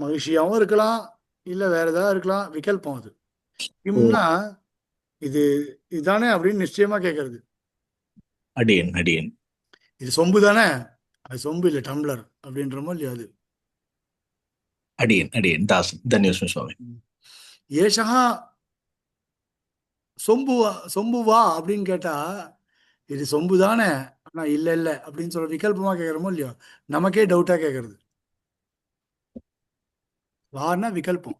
மகிழ்ச்சியாவும் இருக்கலாம், இல்ல வேற ஏதாவது இருக்கலாம். விகல்பம் அது. கிம்னா இது இதுதானே அப்படின்னு நிச்சயமா கேட்கறது. அடியன் அடியன் இது சொம்பு தானே, அது சொம்பு இல்லை டம்ளர் அப்படின்றமோ இல்லையா அது. அடியன் அடியன் தாசன் தன்யோஸ்மி சுவாமி. ஏஷா சொம்பு வா அப்படின்னு கேட்டா இது சொம்பு தானே, ஆனா இல்ல இல்ல அப்படின்னு சொல்ல விகல்பமா கேட்கறமோ இல்லையோ, நமக்கே டவுட்டா கேட்கறது. வான்னா விகல்பம்,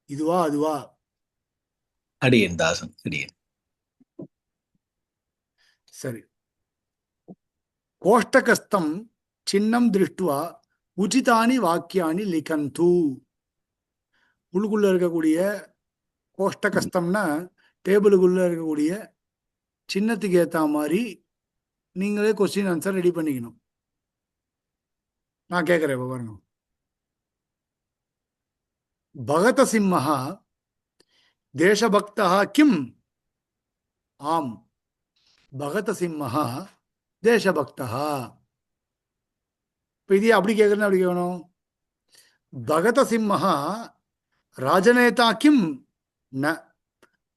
இதுவா அதுவா. அடியன் தாசன் அடியன். சரி. கோஷ்டகஸ்தம் சின்னம் திருஷ்டுவா உச்சிதானி வாக்கியானி லிகந்து. உள்ளுக்குள்ள இருக்கக்கூடிய கோஷ்டகஸ்தம்னா டேபிளுக்குள்ள இருக்கக்கூடிய சின்னத்துக்கு ஏற்ற மாதிரி நீங்களே கொஸ்டின் ஆன்சர் ரெடி பண்ணிக்கணும். நான் கேட்கிறேன் இப்ப பாருங்க. பகத சிம்மஹா தேசபக்தா கிம்? ஆம், பகத சிம்மஹா தேசபக்தா. இப்போ இதே அப்படி கேட்குறேன்னு அப்படி கேட்கணும். பகத சிம்மஹா ராஜநேதா கிம்? ந,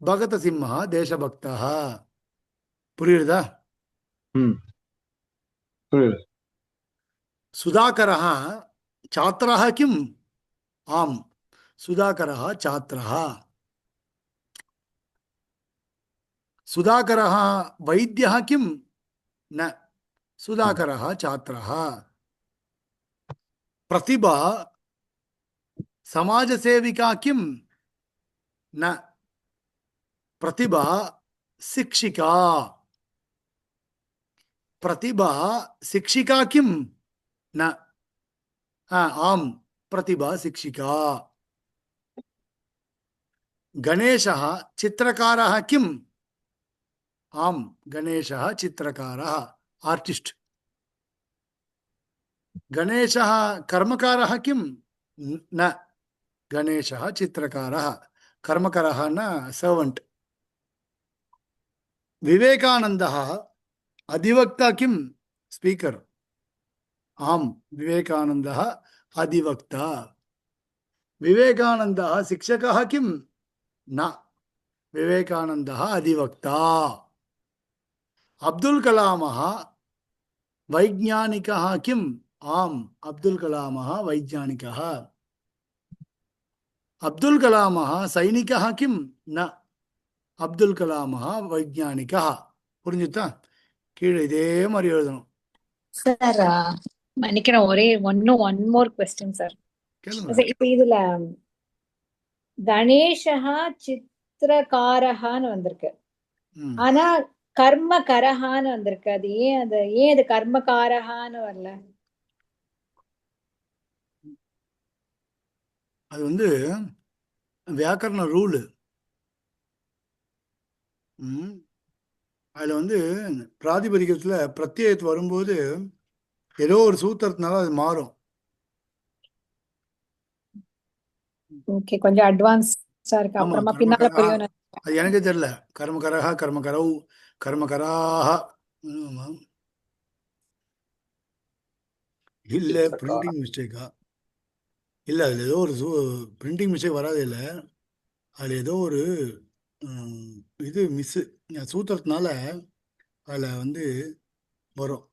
பகத சிம்மஹா தேசபக்தா. புரியுறதா? புரியுது. சுதாகரः छात्रः किम्? आम्, सुधाकरः छात्रः. सुधाकरः वैद्यः किम्? न, सुधाकरः छात्रः. प्रतिभा समाजसेविका किम्? न, प्रतिभा शिक्षिका. प्रतिभा शिक्षिका किम्? न, आम्, प्रतिभा शिक्षिका. गणेशः चित्रकारः किम्? आम्, गणेशः चित्रकारः, आर्टिस्ट. गणेशः कर्मकारः किम्? न, गणेशः चित्रकारः. कर्मकारः न सर्वंट. विवेकानन्दः अधिवक्ता किम्? स्पीकर. आम्, विवेकानन्दः अधिवक्ता. विवेकानन्दः शिक्षकः किम्? न, विवेकानन्दः अधिवक्ता. अब्दुल कलामः वैज्ञानिकः किम्? आम्, अब्दुल कलामः वैज्ञानिकः. अब्दुल कलामः सैनिकः किम्? न, अब्दुल कलामः वैज्ञानिकः. புரிஞ்சுதா? கீழே இதே மாதிரி எழுதணும். சார் மன்னிக்கிறேன், ஒன் மோர் கொஸ்டின் சார். கேளுங்க. இப்ப இதுல கணேஷா சித்திரகாரஹான்னு வந்திருக்கு, ஆனா கர்மகரஹான்னு வந்திருக்கு. அது ஏன் அது கர்மகாரஹான்னு வரல? அது வந்து வியாக்கரண ரூலு. அதில் வந்து பிராதிபதிகத்தில் பிரத்யேகத்து வரும்போது ஏதோ ஒரு சூத்திரத்தினால அது மாறும். ஓகே, கொஞ்சம் அட்வான்ஸா இருக்கு. அப்புறமா பின்னால புரியும். அது எனக்கு தெரியல. கர்மகரஹா கர்மகரவு கர்மகராக இல்ல பிரிண்டிங் மிஸ்டேக்கா? இல்லை, அதில் ஏதோ ஒரு பிரிண்டிங் மிஸ்டேக் வராது. இல்லை, அதில் ஏதோ ஒரு இது மிஸ்ஸு சூத்திரத்தினால அதில் வந்து வரும்.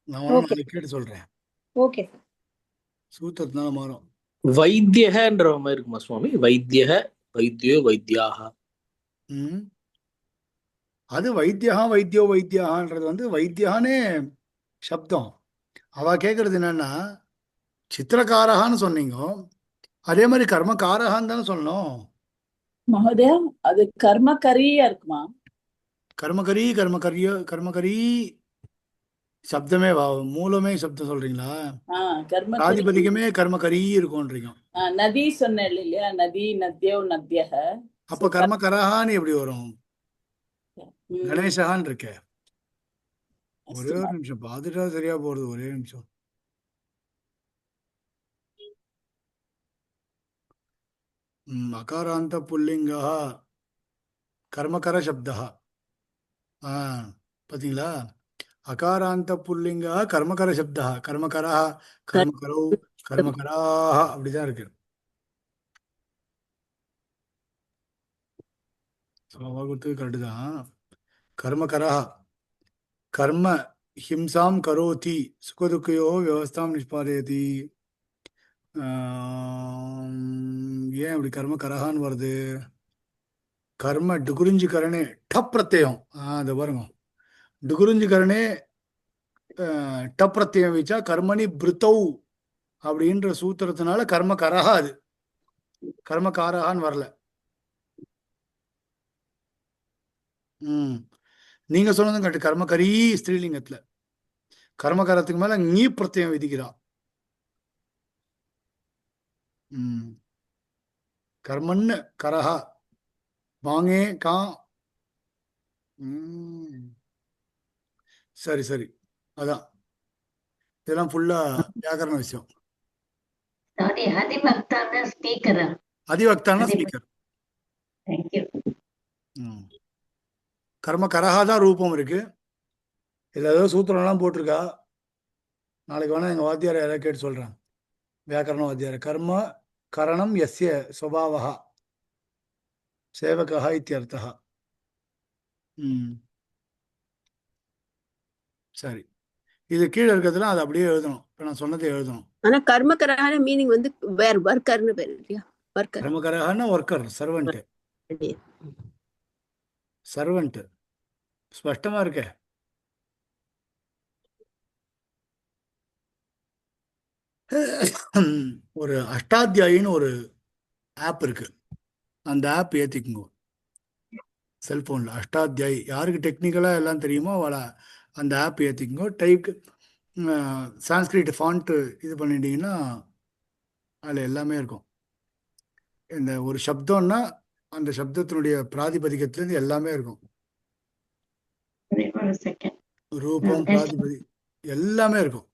நான் கேட்டு சொல்கிறேன். ஓகே, சூத்திரத்தினால மாறும். வைத்தியன்ற மாதிரி இருக்குமா சுவாமி? வைத்திய வைத்தியோ வைத்தியாக. அது வைத்தியா வைத்தியோ வைத்தியான்றது வந்து வைத்தியானே சப்தம். அவ கேட்கறது என்னன்னா சித்திரக்காரகான்னு சொன்னீங்க, அதே மாதிரி கர்மகாரகான்னு தானே சொல்லணும். மகோதயா, அது கர்மகரியா இருக்குமா? கர்மகரி கர்மகரியோ கர்மகரி சப்தமே மூலமே சப்தம் சொல்றீங்களா? கர்மகரி பிராதிபதிகமே கர்மகரி இருக்கும்ன்றீங்க. நதி சொன்னேன் இல்லையா, நதி நத்யோ நத்யஹ. அப்ப கர்மகரஹான்னு எப்படி வரும்? கணேசஹான் இருக்கே. ஒரே ஒரு நிமிஷம் பார்த்துட்டா சரியா போறது. ஒரே நிமிஷம். அகாராந்த புல்லிங்கா கர்மகர சப்தா. பாத்தீங்களா? அகாராந்த புல்லிங்கா கர்மகர சப்தா. கர்மகரா, கர்மகரௌ, கர்மகராஹ அப்படிதான் இருக்கு. கொடுத்தது கரெக்டு தான். கர்மகரா கர்ம ஹிம்சாம் கரோதி சுகதுக்கையோ வியவஸ்தாம் நிஷ்பாதயதி. ஏன் இப்படி கர்மகரஹான்னு வருது? கர்ம டுகுறிஞ்சி கரணே டப் பிரத்யம். அதை பாருங்க. டுகுறிஞ்சி கரணே டப் பிரத்யம் வச்சா கர்மணி பிருத்தௌ அப்படின்ற சூத்திரத்தினால கர்மகரஹா. அது கர்மகாரஹான்னு வரல. நீங்க சொன்னதும் கரெக்ட். கர்மகரி ஸ்திரீலிங்கத்துல கர்மகாரத்துக்கு மேல நீ பிரத்யம் விதிக்கிறா. கர்மன்னு கரஹா வாங்கே கா. சரி சரி, அதான் இதெல்லாம் ஃபுல்லா வியாக்கரண விஷயம். அதிபக்தான ஸ்பீக்கரா? அதிபக்தான ஸ்பீக்கர். கர்ம கரஹா தான் ரூபம் இருக்கு. இதுல ஏதோ சூத்திரம்லாம் போட்டிருக்கா. நாளைக்கு வேணா எங்க வாத்தியார் யாராவது கேட்டு சொல்றேன். வியாக்கரண வாத்தியார். கர்ம கரணம் யஸ்ய ஸ்வபாவஹ சேவகஹ இத்யர்த்தஹ. சரி, இது கீழே இருக்கிறதுல அதை அப்படியே எழுதணும். இப்ப நான் சொன்னதை எழுதணும். ஆனா கர்மகரஹான மீனிங் வந்து வேற ஒர்க்கர்னு பேர் இல்லையா? ஒர்க்கர். கர்மகரஹான ஒர்க்கர், சர்வெண்ட். சர்வெண்ட் ஸ்பஷ்டமா இருக்க. ஒரு அஷ்டாத்தியாயின்னு ஒரு ஆப் இருக்கு. அந்த ஆப் ஏத்திக்குங்க செல்போன்ல. அஷ்டாத்தியாயி யாருக்கு டெக்னிக்கலா எல்லாம் தெரியுமோ அவள அந்த ஆப் ஏத்திக்குங்க. டைப் சான்ஸ்கிரிட் ஃபாண்ட் இது பண்ணிட்டீங்கன்னா அதுல எல்லாமே இருக்கும். இந்த ஒரு சப்தம்னா அந்த சப்தத்தினுடைய பிராதிபதிகத்திலிருந்து எல்லாமே இருக்கும். ரூபம், பிராதிபதி எல்லாமே இருக்கும்.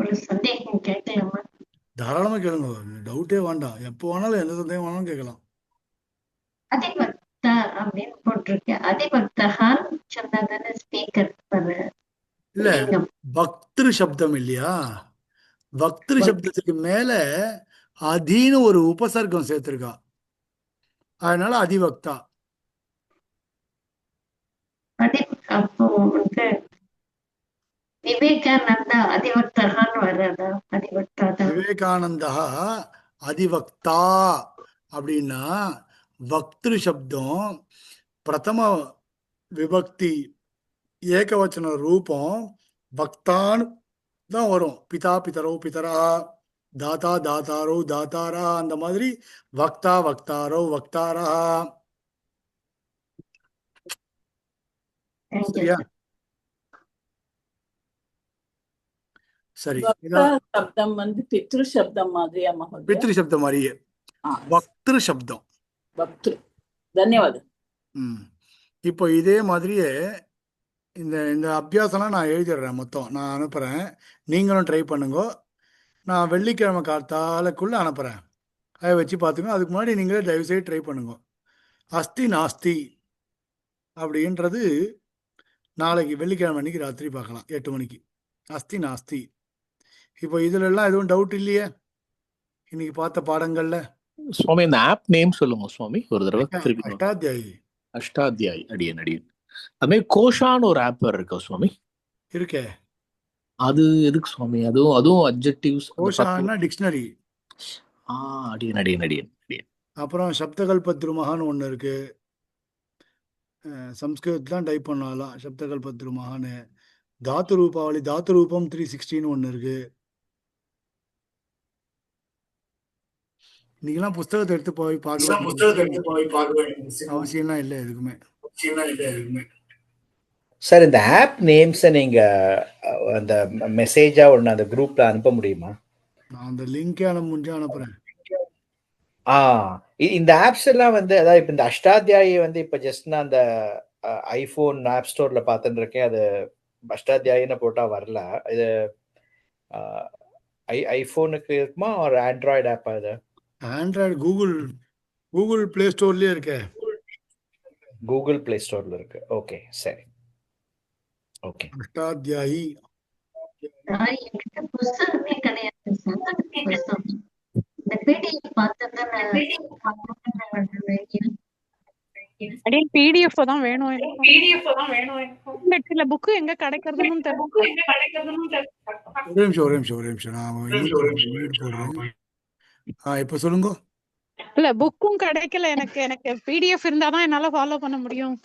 ஒரு சந்தேகம் கேட்கலாமா? தாராளமா கேளுங்க, டவுட்டே வேண்டாம். எப்போ வேணாலும் எந்த சந்தேகம் வேணாலும் கேட்கலாம். அதிபக்தா அப்படின்னு போட்டிருக்கு. அதிபக்தஹான்னு சொன்னதானே ஸ்பீக்கர் இல்ல, பக்திரு சப்தம் இல்லையா? பக்திரு சப்தத்துக்கு மேல அதின்னு ஒரு உபசர்க்கம் சேர்த்திருக்கா. அதனால அதிபக்தா. அப்போ வந்து விவேகானந்தா அதிபக்தஹான்னு வர்றதா? அதிபக்தா தான். விவேகானந்தா அதிபக்தா அப்படின்னா பக்திரு சப்தம் பிரதம விபக்தி ஏகவச்சன ரூபம் பக்தான் தான் வரும். பிதா பிதரோ பிதரா, தாத்தா தாத்தாரோ தாத்தாரா, அந்த மாதிரி வக்தா வக்தாரோ வக்தாரா. சரியா? சரி, சப்தம் வந்து பித்ரு சப்தம் மாதிரியா மகோதயா? பித்ரு சப்தம் மாதிரியே பக்திரு சப்தம். பக்திரு. தன்யவாதம். இப்போ இதே மாதிரியே இந்த இந்த அபியாசம்லாம் நான் எழுதிடுறேன். மொத்தம் நான் அனுப்புகிறேன். நீங்களும் ட்ரை பண்ணுங்க. நான் வெள்ளிக்கிழமை காத்தாலுக்குள்ளே அனுப்புகிறேன். அதை வச்சு பார்த்துங்க. அதுக்கு முன்னாடி நீங்களே தயவுசெய்து ட்ரை பண்ணுங்க. அஸ்தி நாஸ்தி அப்படின்றது நாளைக்கு வெள்ளிக்கிழமை அன்னைக்கு ராத்திரி பார்க்கலாம் 8 மணிக்கு. அஸ்தி நாஸ்தி. இப்போ இதுலெல்லாம் எதுவும் டவுட் இல்லையே இன்னைக்கு பார்த்த பாடங்கள்ல? சுவாமி இந்த ஆப் நேம் சொல்லுங்க சுவாமி ஒரு தடவை திருப்பி. அஷ்டாத்தியாயி. அஷ்டாத்தியாயி. அடியன் அடியன். அதுமாதிரி கோஷான்னு ஒரு ஆப் இருக்கா சுவாமி? இருக்கே. அது எதுக்கு சுவாமி? அதுவும் அட்ஜெக்டிவ்ஸ். கோஷான்னா டிக்ஷனரி. அடியன் அடியன் அடியன் அடியன். அப்புறம் சப்தகல்பத்ருமகான்னு ஒன்று இருக்கு. சம்ஸ்கிருதத்தான் டைப் பண்ணாலாம். சப்தகல்பத்ருமகான்னு. தாத்து ரூபாவளி, தாத்து ரூபம் 360 ஒன்று இருக்கு. நீங்களாம் புஸ்தகத்தை எடுத்து போய் பார்க்க அவசியம்லாம் இல்லை எதுக்குமே. சார் இந்த ஆப் நேம்ஸை நீங்கள் அந்த மெசேஜாக ஒன்று அந்த குரூப்பில் அனுப்ப முடியுமா? நான் அந்த லிங்கே முடிஞ்சா அனுப்புறேன். இந்த ஆப்ஸ் எல்லாம் வந்து அதாவது இப்போ இந்த அஷ்டாத்தியாயி வந்து இப்போ ஜஸ்ட் நான் அந்த ஐஃபோன் ஆப் ஸ்டோரில் பார்த்துட்டு இருக்கேன். அது அஷ்டாத்தியாயின்னு போட்டால் வரல. இது ஐஃபோனுக்கு இருக்குமா ஒரு ஆண்ட்ராய்டு ஆப்பா? இது ஆண்ட்ராய்டு கூகுள் பிளே ஸ்டோர்லயே இருக்க. கூகுள் பிளே ஸ்டோர்ல இருக்கு. ஓகே சரி. ஓகே. அஷ்டாத்தியாயி என்கிட்ட புஸ்தகமே கிடையாது சார். புஸ்தகம் இந்த பிடிஎஃப் பார்த்தா அடியன் பிடிஎஃப் தான் வேணும் இல்ல புக் எங்க கிடைக்கிறதுன்னு தெரியல. ஒரே நிமிஷம் நான் போடுறேன். இப்ப சொல்லுங்க. இல்ல புக்கும் கிடைக்கல எனக்கு பிடிஎஃப் இருந்தாதான் என்னால ஃபாலோ பண்ண முடியும்.